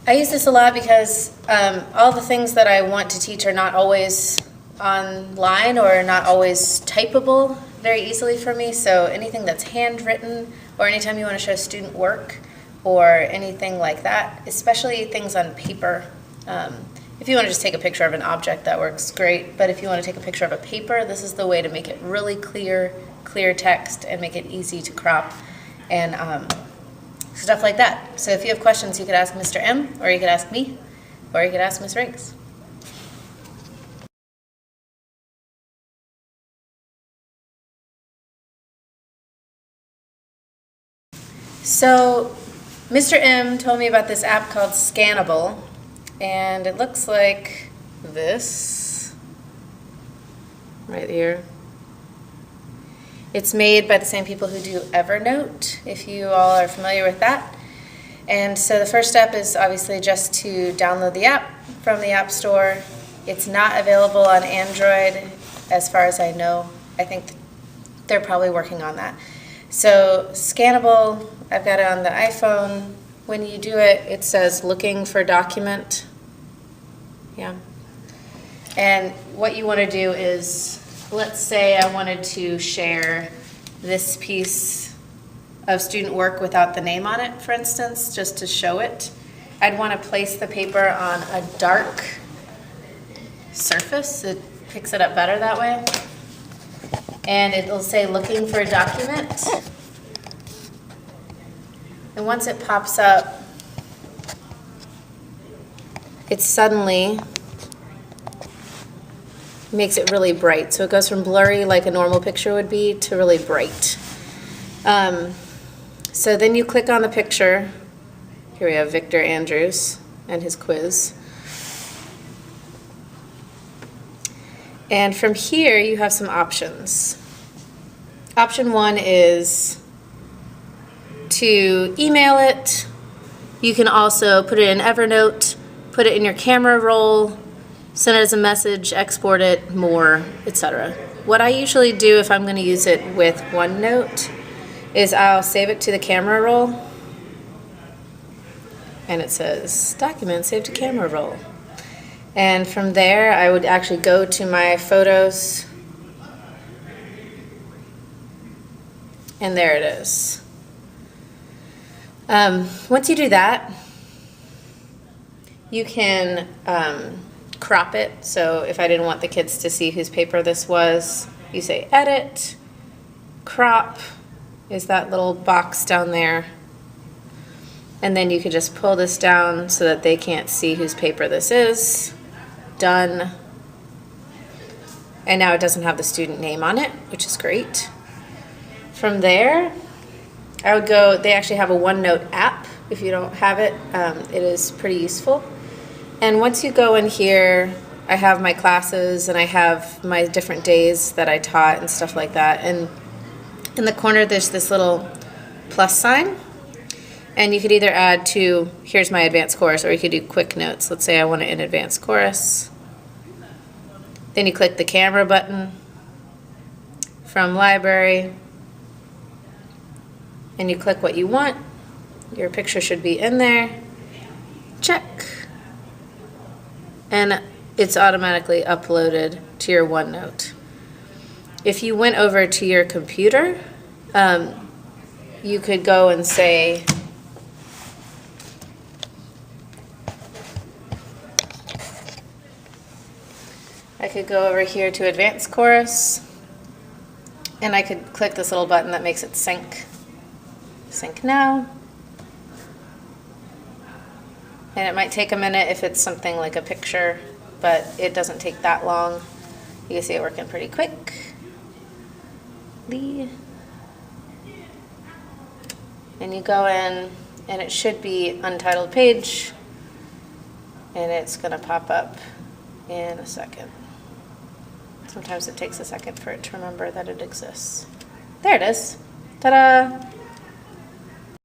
I use this a lot because all the things that I want to teach are not always online or not always typable very easily for me. So anything that's handwritten, or anytime you want to show student work or anything like that, especially things on paper. If you want to just take a picture of an object, that works great. But if you want to take a picture of a paper, this is the way to make it really clear text and make it easy to crop and stuff like that. So if you have questions, you could ask Mr. M, or you could ask me, or you could ask Ms. Riggs. So Mr. M told me about this app called Scannable, and it looks like this right here. It's made by the same people who do Evernote, if you all are familiar with that. And so the first step is obviously just to download the app from the App Store. It's not available on Android, as far as I know. I think they're probably working on that. So Scannable, I've got it on the iPhone. When you do it, it says looking for document. Yeah. And what you want to do is, let's say I wanted to share this piece of student work without the name on it, for instance, just to show it. I'd want to place the paper on a dark surface. It picks it up better that way. And it'll say looking for a document. And once it pops up, it suddenly makes it really bright. So it goes from blurry, like a normal picture would be, to really bright. So then you click on the picture. Here we have Victor Andrews and his quiz. And from here, you have some options. Option 1 is to email it. You can also put it in Evernote, put it in your camera roll, send it as a message, export it, more, etc. What I usually do if I'm going to use it with OneNote is I'll save it to the camera roll, and it says document saved to camera roll. And from there, I would actually go to my photos, and there it is. Once you do that, you can crop it. So if I didn't want the kids to see whose paper this was, you say edit, crop is that little box down there. And then you could just pull this down so that they can't see whose paper this is. Done. And now it doesn't have the student name on it, which is great. From there, I would go, they actually have a OneNote app. If you don't have it, it is pretty useful. And once you go in here, I have my classes and I have my different days that I taught and stuff like that. And in the corner, there's this little plus sign. And you could either add to, here's my advanced course, or you could do quick notes. Let's say I want it in advanced course. Then you click the camera button from library, and you click what you want. Your picture should be in there. Check. And it's automatically uploaded to your OneNote. If you went over to your computer, you could go and say, I could go over here to Advanced Course, and I could click this little button that makes it sync. Sync now. And it might take a minute if it's something like a picture, but it doesn't take that long. You can see it working pretty quick. And you go in, and it should be untitled page, and it's going to pop up in a second. Sometimes it takes a second for it to remember that it exists. There it is. Ta-da!